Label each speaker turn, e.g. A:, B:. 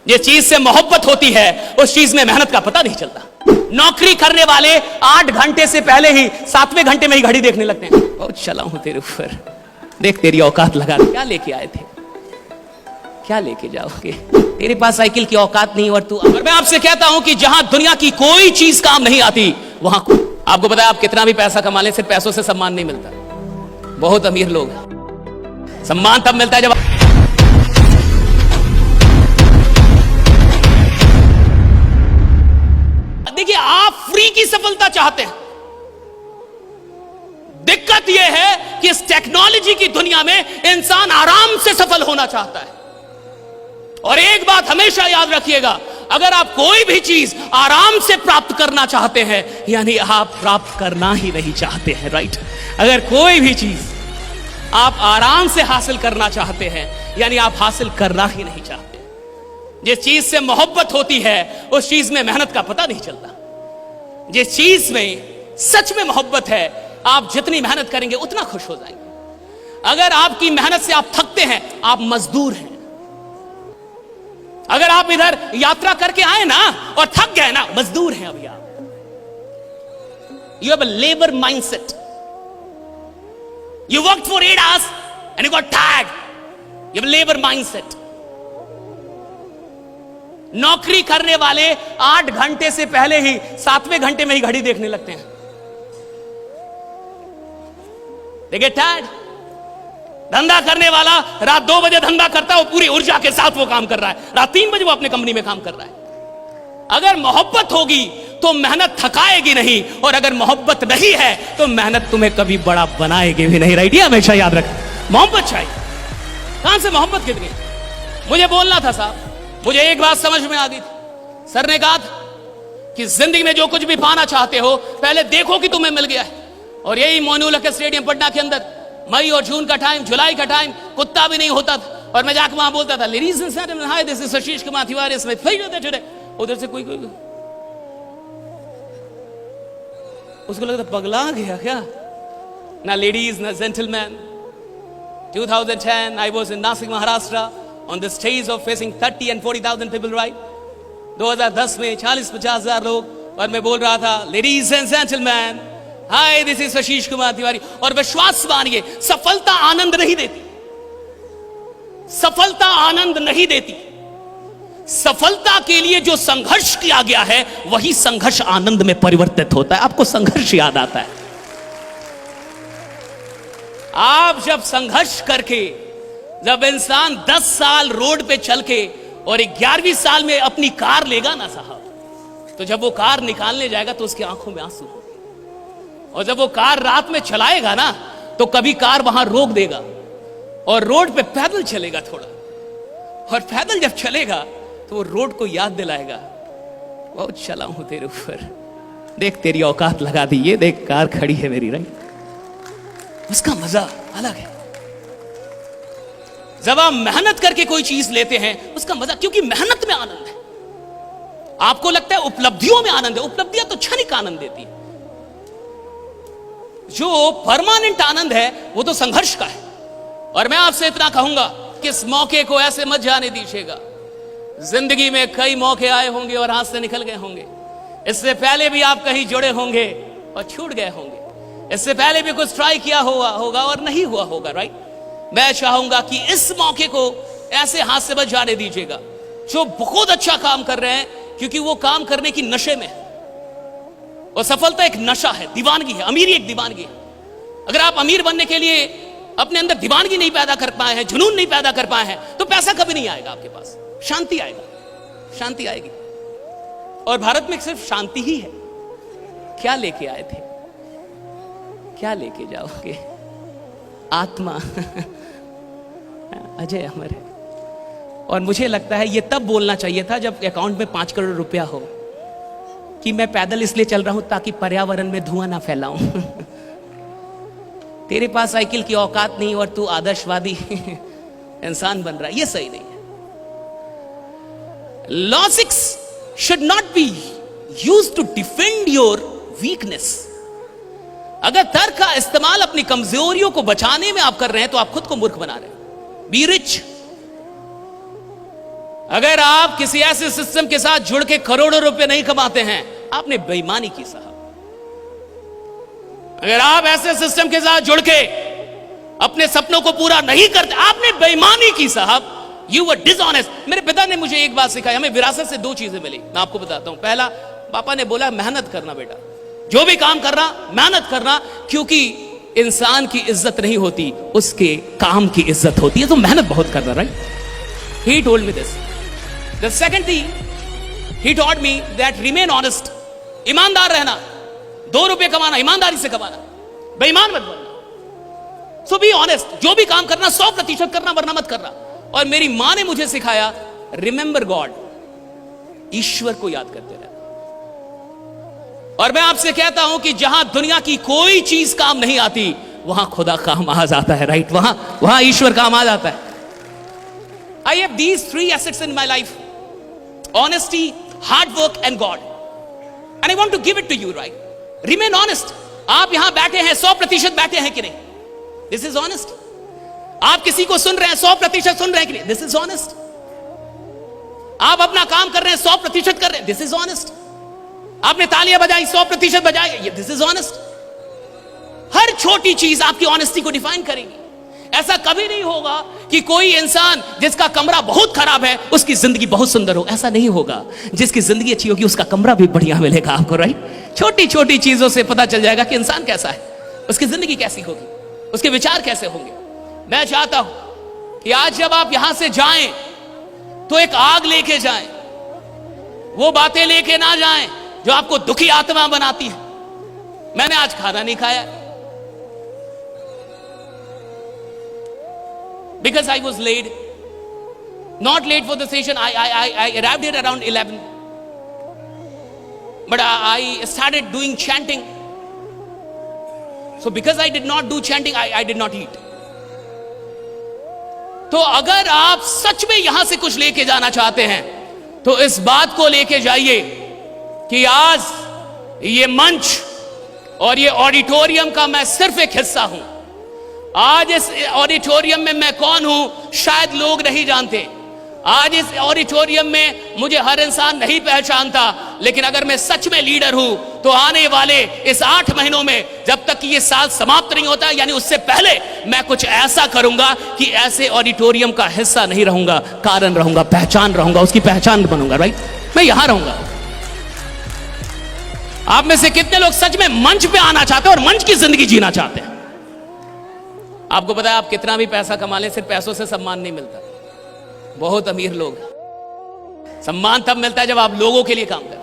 A: जिस चीज से मोहब्बत होती है उस चीज में मेहनत का पता नहीं चलता। नौकरी करने वाले 8 घंटे से पहले ही 7वें घंटे में ही घड़ी देखने लगते हैं। बहुत चला हूं तेरे ऊपर, देख तेरी औकात लगा। क्या लेके आए थे, क्या लेके जाओगे? तेरे पास साइकिल की औकात नहीं और मैं आपसे कहता हूं कि जहां दुनिया की कोई चीज काम नहीं आती वहां आपको पता है आप कितना भी पैसा कमा लें, सिर्फ पैसों से सम्मान नहीं मिलता। बहुत अमीर लोग सम्मान तब मिलता है जब देखिए आप फ्री की सफलता चाहते हैं। दिक्कत यह है कि इस टेक्नोलॉजी की दुनिया में इंसान आराम से सफल होना चाहता है। और एक बात हमेशा याद रखिएगा, अगर आप कोई भी चीज आराम से प्राप्त करना चाहते हैं यानी आप प्राप्त करना ही नहीं चाहते हैं, राइट? अगर कोई भी चीज आप आराम से हासिल करना चाहते हैं यानी आप हासिल करना ही नहीं चाहते। जिस चीज से मोहब्बत होती है उस चीज में मेहनत का पता नहीं चलता। जिस चीज में सच में मोहब्बत है आप जितनी मेहनत करेंगे उतना खुश हो जाएंगे। अगर आपकी मेहनत से आप थकते हैं आप मजदूर हैं। अगर आप इधर यात्रा करके आए ना और थक गए ना, मजदूर हैं अभी आप। You have a labour mindset. You work for 8 hours and you got tired. You have labour mindset. नौकरी करने वाले 8 घंटे से पहले ही 7वें घंटे में ही घड़ी देखने लगते हैं। They get tired। धंधा करने वाला रात 2 बजे धंधा करता है, वो पूरी ऊर्जा के साथ वो काम कर रहा है। रात 3 बजे वो अपने कंपनी में काम कर रहा है। अगर मोहब्बत होगी तो मेहनत थकाएगी नहीं, और अगर मोहब्बत नहीं है तो मेहनत तुम्हें कभी बड़ा बनाएगी भी नहीं, राइट? ये हमेशा याद रख। मोहब्बत चाहिए। कहां से मोहब्बत कितनी? मुझे बोलना था साहब, मुझे एक बात समझ में आ गई थी। सर ने कहा था कि जिंदगी में जो कुछ भी पाना चाहते हो पहले देखो कि तुम्हें मिल गया है। और यही मोइनुल-हक स्टेडियम पटना के अंदर मई और जून का टाइम, जुलाई का टाइम, कुत्ता भी नहीं होता था और मैं जाकर वहां बोलता था, ladies and gentleman, hi this is Ashish Kumar Tiwari, इसमें टुडे। उधर से कोई उसको लगता पगला गया क्या? ना लेडीज ना gentleman. 2010 I was in Nasik, Maharashtra on the stage of facing 30 and 40,000 people, right? 2010 में 40-50 हजार लोग और मैं बोल रहा था, ladies and gentleman, hi this is Ashish Kumar Tiwari. और विश्वास मानिए, सफलता आनंद नहीं देती। सफलता आनंद नहीं देती। सफलता के लिए जो संघर्ष किया गया है वही संघर्ष आनंद में परिवर्तित होता है। आपको संघर्ष याद आता है? आप जब संघर्ष करके, जब इंसान 10 साल रोड पे चल के और 11वीं साल में अपनी कार लेगा ना साहब, तो जब वो कार निकालने जाएगा तो उसकी आंखों में आंसू होंगे। और जब वो कार रात में चलाएगा ना तो कभी कार वहां रोक देगा और रोड पे पैदल चलेगा थोड़ा, और पैदल जब चलेगा तो वो रोड को याद दिलाएगा, बहुत चला हूं तेरे ऊपर, देख तेरी औकात लगा दी। ये देख कार खड़ी है मेरी, रंग उसका मजा अलग है। जब आप मेहनत करके कोई चीज लेते हैं उसका मजा, क्योंकि मेहनत में आनंद है। आपको लगता है उपलब्धियों में आनंद है, उपलब्धियां तो क्षणिक आनंद देती है। जो परमानेंट आनंद है वो तो संघर्ष का है। और मैं आपसे इतना कहूंगा कि इस मौके को ऐसे मत जाने दीजिएगा। जिंदगी में कई मौके आए होंगे और हाथ से निकल गए होंगे। इससे पहले भी आप कहीं जुड़े होंगे और छूट गए होंगे। इससे पहले भी कुछ ट्राई किया होगा और नहीं हुआ होगा, राइट? मैं चाहूंगा कि इस मौके को ऐसे हाथ से मत जाने दीजिएगा। जो बहुत अच्छा काम कर रहे हैं, क्योंकि वो काम करने की नशे में है। और सफलता एक नशा है, दीवानगी है। अमीरी एक दीवानगी है। अगर आप अमीर बनने के लिए अपने अंदर दीवानगी नहीं पैदा कर पाए हैं, जुनून नहीं पैदा कर पाए हैं, तो पैसा कभी नहीं आएगा आपके पास। शांति आएगा, शांति आएगी। और भारत में सिर्फ शांति ही है। क्या लेके आए थे, क्या लेके जाओगे? आत्मा अजय अमर है। और मुझे लगता है ये तब बोलना चाहिए था जब अकाउंट में 5 करोड़ रुपया हो, कि मैं पैदल इसलिए चल रहा हूं ताकि पर्यावरण में धुआं ना फैलाऊं। तेरे पास साइकिल की औकात नहीं और तू आदर्शवादी इंसान बन रहा है, ये सही नहीं है। Logics should not be used to defend your weakness. अगर तर्क का इस्तेमाल अपनी कमजोरियों को बचाने में आप कर रहे हैं तो आप खुद को मूर्ख बना रहे हैं। बी रिच, अगर आप किसी ऐसे सिस्टम के साथ जुड़ के करोड़ों रुपए नहीं कमाते हैं, आपने बेईमानी की साहब। अगर आप ऐसे सिस्टम के साथ जुड़ के अपने सपनों को पूरा नहीं करते, आपने बेईमानी की साहब। You were dishonest. मेरे पिता ने मुझे एक बात सिखाई, हमें विरासत से 2 चीजें मिली, मैं आपको बताता हूं। पहला, पापा ने बोला मेहनत करना बेटा, जो भी काम करना मेहनत करना, क्योंकि इंसान की इज्जत नहीं होती, उसके काम की इज्जत होती है, तो मेहनत बहुत करना। Right, he told me this. The second thing he taught me that remain honest, ईमानदार रहना, 2 रुपए कमाना ईमानदारी से कमाना, बेईमान मत बनना। सो बी ऑनेस्ट, जो भी काम करना 100% करना, वरना मत करना। और मेरी मां ने मुझे सिखाया रिमेंबर गॉड, ईश्वर को याद करते रहना। और मैं आपसे कहता हूं कि जहां दुनिया की कोई चीज काम नहीं आती, वहां खुदा काम आ जाता है। राइट, वहां ईश्वर काम आ जाता है। I have these 3 assets in my life: honesty, hard work and God. And I want to give it to you, right? Remain honest. आप यहां बैठे हैं, 100% बैठे हैं कि नहीं? This is honest. आप किसी को सुन रहे हैं, 100% सुन रहे हैं कि नहीं? This is honest. आप अपना काम कर रहे हैं, 100% कर रहे हैं, This is honest. आपने तालियां बजाई, 100% बजाई, This is honest. हर छोटी चीज आपकी ऑनेस्टी को डिफाइन करेगी। ऐसा कभी नहीं होगा कि कोई इंसान जिसका कमरा बहुत खराब है उसकी जिंदगी बहुत सुंदर हो, ऐसा नहीं होगा। जिसकी जिंदगी अच्छी होगी उसका कमरा भी बढ़िया मिलेगा आपको। राइट, छोटी छोटी चीजों से पता चल जाएगा कि इंसान कैसा है, उसकी जिंदगी कैसी होगी, उसके विचार कैसे होंगे। मैं चाहता हूं कि आज जब आप यहां से जाएं तो एक आग लेके जाएं, वो बातें लेके ना जाएं जो आपको दुखी आत्मा बनाती है। मैंने आज खाना नहीं खाया because I was late, not late for the session. I arrived here around 11, but I started doing chanting. So because I did not do chanting, I did not eat. तो अगर आप सच में यहां से कुछ लेके जाना चाहते हैं तो इस बात को लेके जाइए कि आज ये मंच और ये ऑडिटोरियम का मैं सिर्फ एक हिस्सा हूं। आज इस ऑडिटोरियम में मैं कौन हूं शायद लोग नहीं जानते। आज इस ऑडिटोरियम में मुझे हर इंसान नहीं पहचानता, लेकिन अगर मैं सच में लीडर हूं तो आने वाले इस 8 महीनों में, जब तक कि ये साल समाप्त नहीं होता, यानी उससे पहले, मैं कुछ ऐसा करूंगा कि ऐसे ऑडिटोरियम का हिस्सा नहीं रहूंगा, कारण रहूंगा, पहचान रहूंगा, उसकी पहचान बनूंगा। राइट, मैं यहां रहूंगा। आप में से कितने लोग सच में मंच पे आना चाहते हैं और मंच की जिंदगी जीना चाहते हैं? आपको पता है, आप कितना भी पैसा कमा लें, सिर्फ पैसों से सम्मान नहीं मिलता। बहुत अमीर लोग, सम्मान तब मिलता है जब आप लोगों के लिए काम करें।